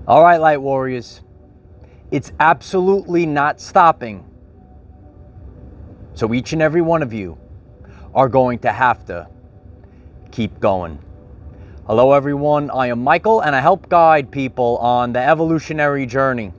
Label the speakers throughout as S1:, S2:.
S1: All right, Light Warriors, it's absolutely not stopping. So each and every one of you are going to have to keep going. Hello, everyone. I am Michael, and I help guide people on the evolutionary journey.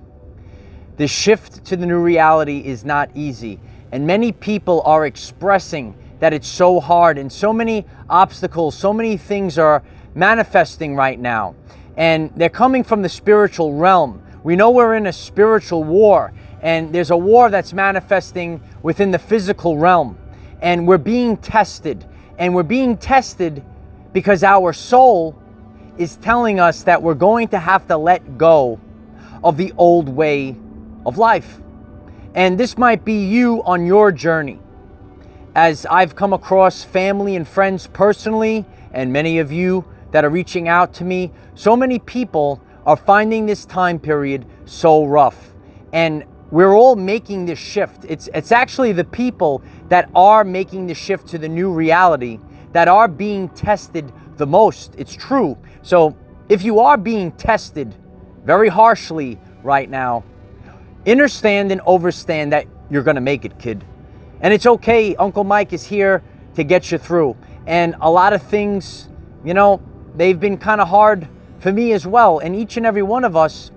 S1: The shift to the new reality is not easy, and many people are expressing that it's so hard, and so many obstacles, so many things are manifesting right now. And they're coming from the spiritual realm. We know we're in a spiritual war, and there's a war that's manifesting within the physical realm. And we're being tested. And we're being tested because our soul is telling us that we're going to have to let go of the old way of life. And this might be you on your journey. As I've come across family and friends personally, and many of you that are reaching out to me, so many people are finding this time period so rough. And we're all making this shift. It's actually the people that are making the shift to the new reality that are being tested the most. It's true. So if you are being tested very harshly right now, understand and overstand that you're gonna make it, kid. And it's okay. Uncle Mike is here to get you through. And a lot of things, they've been kind of hard for me as well. And each and every one of us,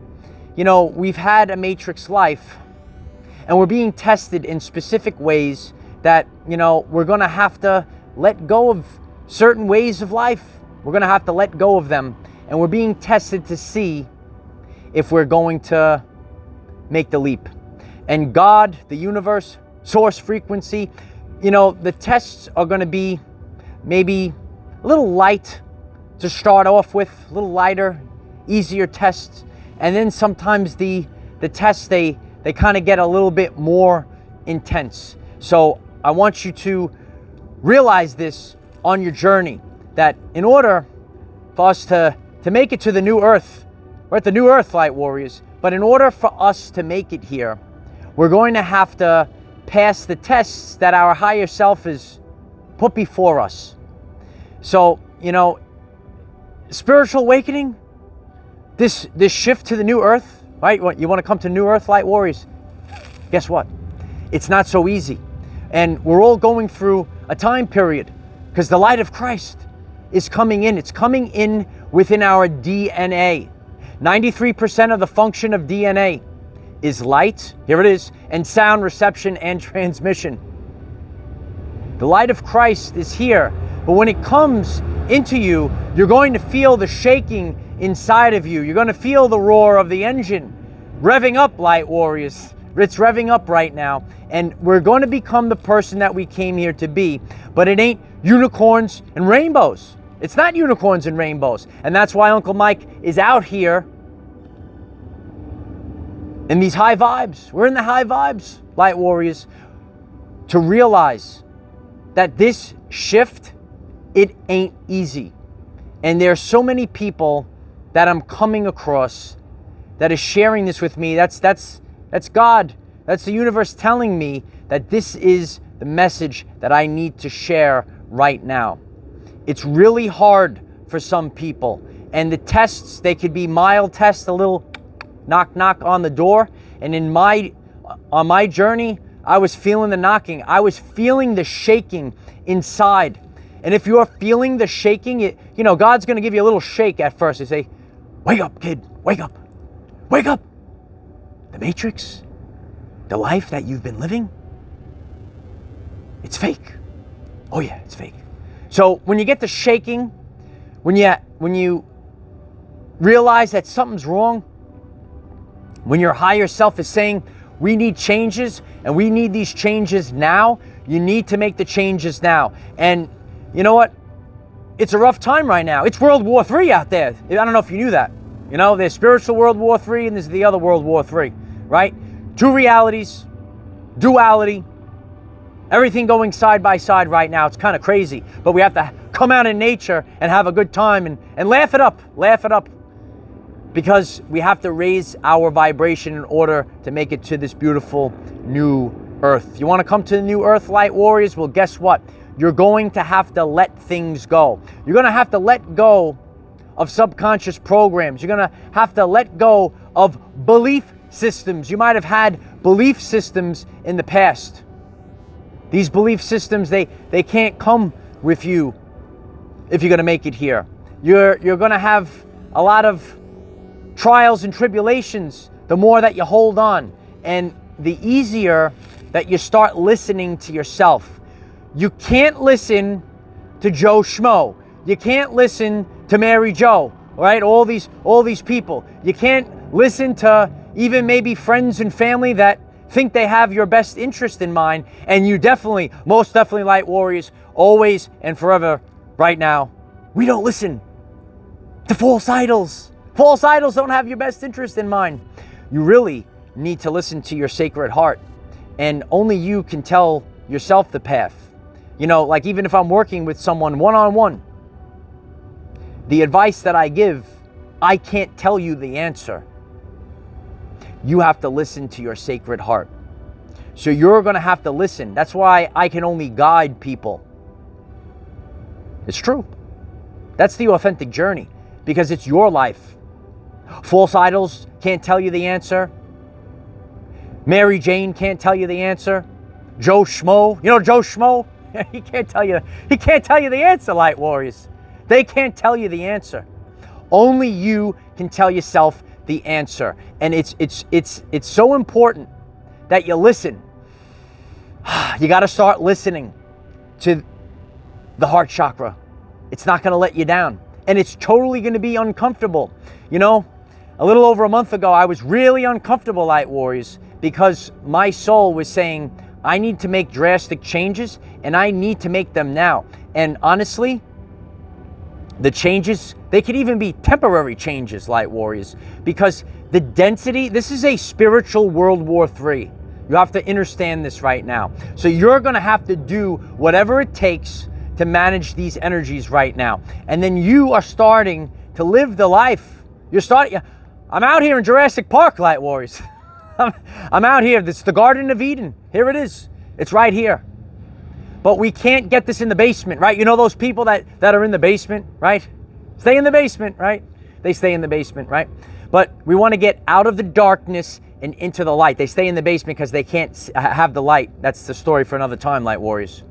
S1: we've had a matrix life, and we're being tested in specific ways that, we're going to have to let go of certain ways of life. We're going to have to let go of them. And we're being tested to see if we're going to make the leap. And God, the universe, source frequency, the tests are going to be maybe a little light to start off with, a little lighter, easier tests. And then sometimes the tests, they kind of get a little bit more intense. So I want you to realize this on your journey, that in order for us to make it to the new earth, we're at the new earth, Light Warriors, but in order for us to make it here, we're going to have to pass the tests that our higher self is put before us. So, spiritual awakening, this shift to the new earth, right? You want to come to new earth, Light Warriors? Guess what? It's not so easy. And we're all going through a time period because the light of Christ is coming in. It's coming in within our DNA. 93% of the function of DNA is light, here it is, and sound reception and transmission. The light of Christ is here, but when it comes into you, you're going to feel the shaking inside of you. You're going to feel the roar of the engine revving up, Light Warriors. It's revving up right now, and we're going to become the person that we came here to be, but it ain't unicorns and rainbows. It's not unicorns and rainbows, and that's why Uncle Mike is out here in these high vibes. We're in the high vibes, Light Warriors, to realize that this shift, it ain't easy. And there are so many people that I'm coming across that is sharing this with me. That's God. That's the universe telling me that this is the message that I need to share right now. It's really hard for some people. And the tests, they could be mild tests, a little knock, knock on the door. And on my journey, I was feeling the knocking. I was feeling the shaking inside. And if you're feeling the shaking, God's going to give you a little shake at first. They say, wake up, kid, wake up, wake up. The matrix, the life that you've been living, it's fake. Oh yeah, it's fake. So when you get the shaking, when you realize that something's wrong, when your higher self is saying, we need changes, and we need these changes now, you need to make the changes now. And you know what? It's a rough time right now. It's World War III out there. I don't know if you knew that. There's spiritual World War III and there's the other World War III, right? Two realities, duality, everything going side by side right now. It's kind of crazy, but we have to come out in nature and have a good time and laugh it up, because we have to raise our vibration in order to make it to this beautiful new earth. You want to come to the new earth, Light Warriors? Well, guess what? You're going to have to let things go. You're going to have to let go of subconscious programs. You're going to have to let go of belief systems. You might have had belief systems in the past. These belief systems, they can't come with you if you're going to make it here. You're going to have a lot of trials and tribulations the more that you hold on, and the easier that you start listening to yourself. You can't listen to Joe Schmo. You can't listen to Mary Jo, right? All these people. You can't listen to even maybe friends and family that think they have your best interest in mind, and you definitely, most definitely, light warriors, always and forever, right now, we don't listen to false idols. False idols don't have your best interest in mind. You really need to listen to your sacred heart, and only you can tell yourself the path. You know, like even if I'm working with someone one-on-one, the advice that I give, I can't tell you the answer. You have to listen to your sacred heart. So you're going to have to listen. That's why I can only guide people. It's true. That's the authentic journey, because it's your life. False idols can't tell you the answer. Mary Jane can't tell you the answer. Joe Schmo, you know Joe Schmo? He can't tell you the answer, light warriors. They can't tell you the answer. Only you can tell yourself the answer. And it's so important that you listen. You got to start listening to the heart chakra. It's not going to let you down. And it's totally going to be uncomfortable. You know, a little over a month ago, I was really uncomfortable, light warriors, because my soul was saying, I need to make drastic changes, and I need to make them now. And honestly, the changes, they could even be temporary changes, light warriors, because the density, this is a spiritual World War III. You have to understand this right now. So you're going to have to do whatever it takes to manage these energies right now. And then you are starting to live the life. I'm out here in Jurassic Park, light warriors. I'm out here. This is the Garden of Eden. Here it is. It's right here. But we can't get this in the basement, right? You know those people that are in the basement, right? Stay in the basement, right? They stay in the basement, right? But we want to get out of the darkness and into the light. They stay in the basement because they can't have the light. That's the story for another time, light warriors.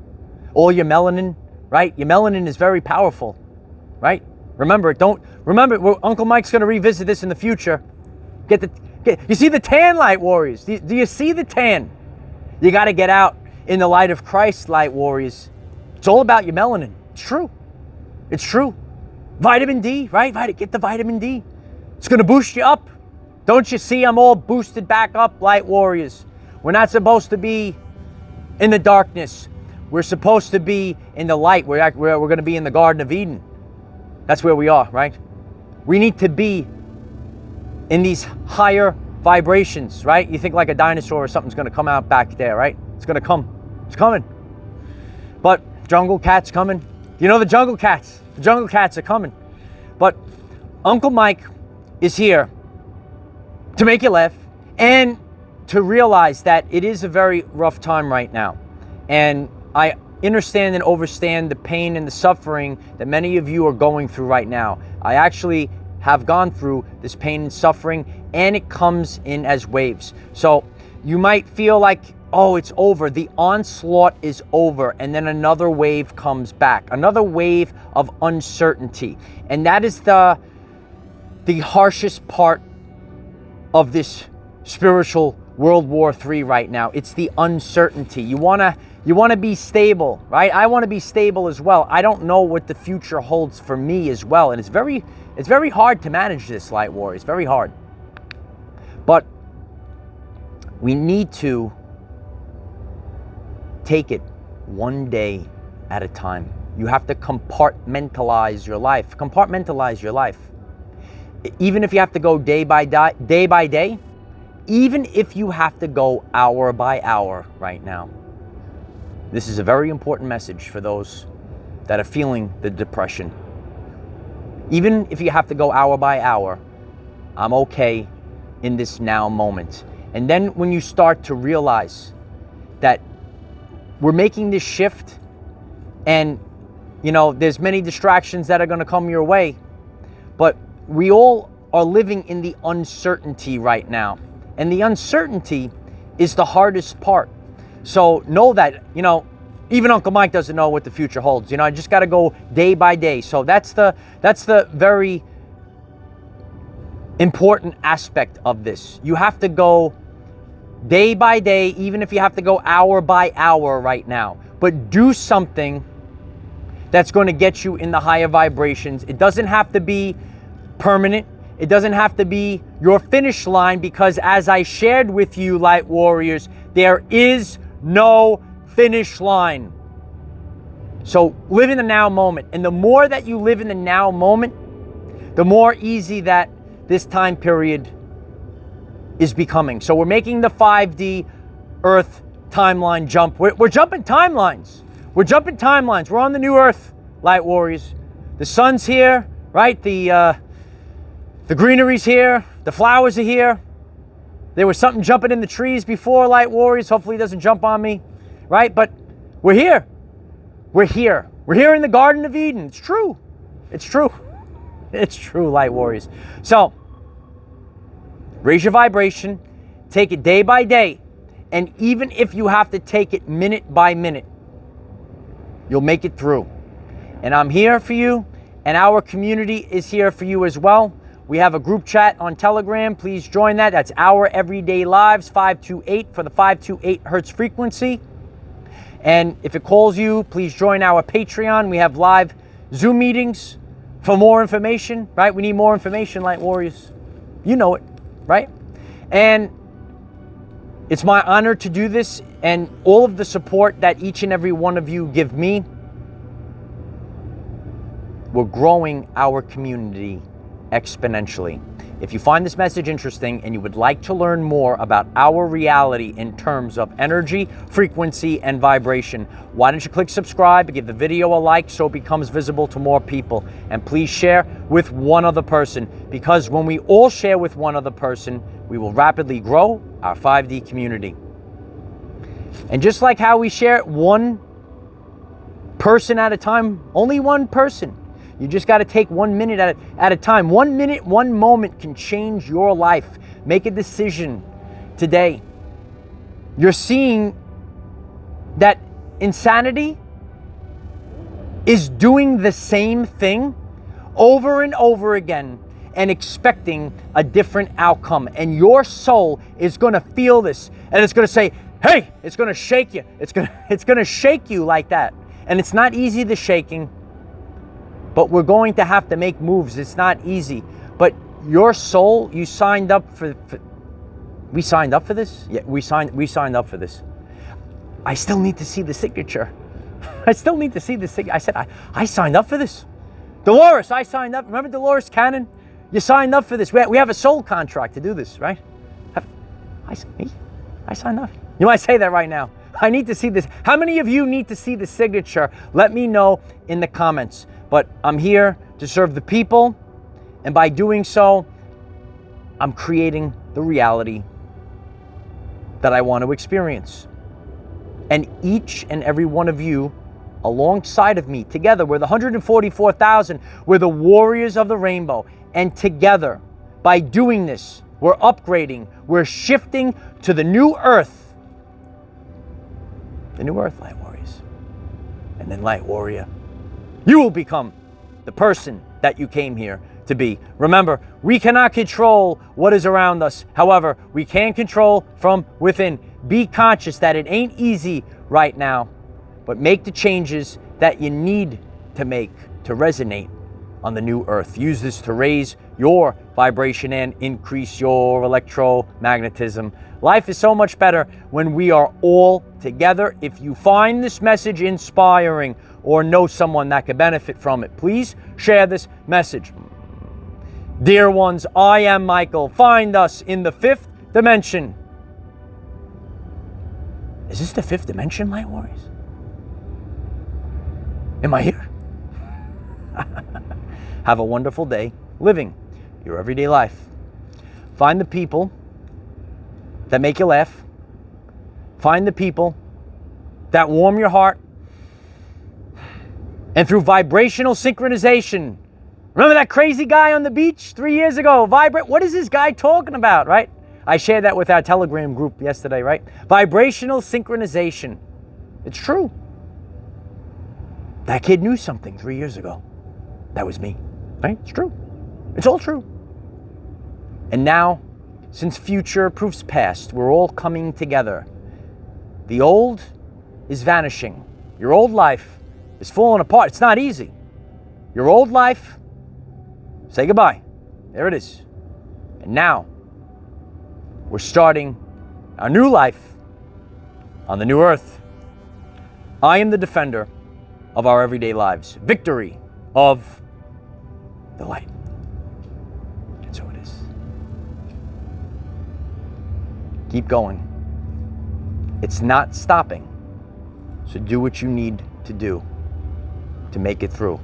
S1: All your melanin, right? Your melanin is very powerful, right? Remember, Uncle Mike's going to revisit this in the future. You see the tan, light warriors? Do you see the tan? You got to get out in the light of Christ, light warriors. It's all about your melanin. It's true. It's true. Vitamin D, right? Get the vitamin D. It's going to boost you up. Don't you see I'm all boosted back up, light warriors? We're not supposed to be in the darkness. We're supposed to be in the light. We're going to be in the Garden of Eden. That's where we are, right? We need to be in these higher vibrations, right? You think like a dinosaur or something's going to come out back there, right? It's going to come. It's coming. But jungle cats coming. You know the jungle cats. The jungle cats are coming. But Uncle Mike is here to make you laugh and to realize that it is a very rough time right now. And I understand and understand the pain and the suffering that many of you are going through right now. I actually have gone through this pain and suffering, and it comes in as waves. So you might feel like, oh, it's over. The onslaught is over. And then another wave comes back, another wave of uncertainty. And that is the harshest part of this spiritual World War III right now. It's the uncertainty. You want to be stable, right? I want to be stable as well. I don't know what the future holds for me as well. And it's very hard to manage this, light war. It's very hard. But we need to take it one day at a time. You have to compartmentalize your life. Compartmentalize your life. Even if you have to go day by day, even if you have to go hour by hour right now. This is a very important message for those that are feeling the depression. Even if you have to go hour by hour, I'm okay in this now moment. And then when you start to realize that we're making this shift, and you know, there's many distractions that are going to come your way, But we all are living in the uncertainty right now. And the uncertainty is the hardest part. So know that, even Uncle Mike doesn't know what the future holds. I just got to go day by day. So that's the very important aspect of this. You have to go day by day, even if you have to go hour by hour right now. But do something that's going to get you in the higher vibrations. It doesn't have to be permanent. It doesn't have to be your finish line, because as I shared with you, Light Warriors, there is no finish line. So live in the now moment. And the more that you live in the now moment, the more easy that this time period is becoming. So we're making the 5D Earth timeline jump. We're jumping timelines. We're jumping timelines. We're on the new Earth, Light Warriors. The sun's here, right? The greenery's here. The flowers are here. There was something jumping in the trees before, Light Warriors. Hopefully it doesn't jump on me, right? But we're here. We're here. We're here in the Garden of Eden. It's true. It's true. It's true, Light Warriors. So raise your vibration. Take it day by day. And even if you have to take it minute by minute, you'll make it through. And I'm here for you. And our community is here for you as well. We have a group chat on Telegram. Please join that. That's Our Everyday Lives 528 for the 528 hertz frequency. And if it calls you, please join our Patreon. We have live Zoom meetings for more information, right? We need more information, Light Warriors. You know it, right? And it's my honor to do this, and all of the support that each and every one of you give me. We're growing our community exponentially. If you find this message interesting and you would like to learn more about our reality in terms of energy, frequency, and vibration, why don't you click subscribe and give the video a like so it becomes visible to more people. And please share with one other person, because when we all share with one other person, we will rapidly grow our 5D community. And just like how we share one person at a time, only one person, you just got to take 1 minute at a time. 1 minute, one moment can change your life. Make a decision today. You're seeing that insanity is doing the same thing over and over again and expecting a different outcome. And your soul is going to feel this, and it's going to say, hey, it's going to shake you. It's going to shake you like that. And it's not easy, the shaking. But we're going to have to make moves. It's not easy. But your soul, you signed up for we signed up for this? Yeah, we signed up for this. I still need to see the signature. I still need to see the signature. I said, I signed up for this. Dolores, I signed up. Remember Dolores Cannon? You signed up for this. We have a soul contract to do this, right? I signed up. You might say that right now. I need to see this. How many of you need to see the signature? Let me know in the comments. But I'm here to serve the people, and by doing so, I'm creating the reality that I want to experience. And each and every one of you alongside of me, together, we're the 144,000, we're the warriors of the rainbow. And together, by doing this, we're upgrading, we're shifting to the new earth. The new earth, Light Warriors. And then, Light Warrior, you will become the person that you came here to be. Remember, we cannot control what is around us. However, we can control from within. Be conscious that it ain't easy right now, but make the changes that you need to make to resonate on the new earth. Use this to raise your vibration and increase your electromagnetism. Life is so much better when we are all together. If you find this message inspiring or know someone that could benefit from it, please share this message. Dear ones, I am Michael. Find us in the 5th dimension. Is this the 5th dimension, Light Warriors? Am I here? Have a wonderful day living your everyday life. Find the people that make you laugh. Find the people that warm your heart. And through vibrational synchronization, Remember that crazy guy on the beach 3 years ago? Vibrate. What is this guy talking about, right? I shared that with our Telegram group yesterday, right? Vibrational synchronization. It's true. That kid knew something 3 years ago. That was me, right? It's true. It's all true. And now, since future proofs past, we're all coming together. The old is vanishing. Your old life is falling apart. It's not easy. Your old life, say goodbye. There it is. And now, we're starting our new life on the new earth. I am the defender of our everyday lives. Victory of the light. And so it is. Keep going. It's not stopping. So do what you need to do to make it through.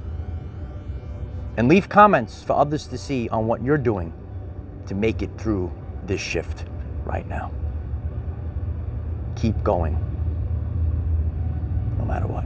S1: And leave comments for others to see on what you're doing to make it through this shift right now. Keep going, no matter what.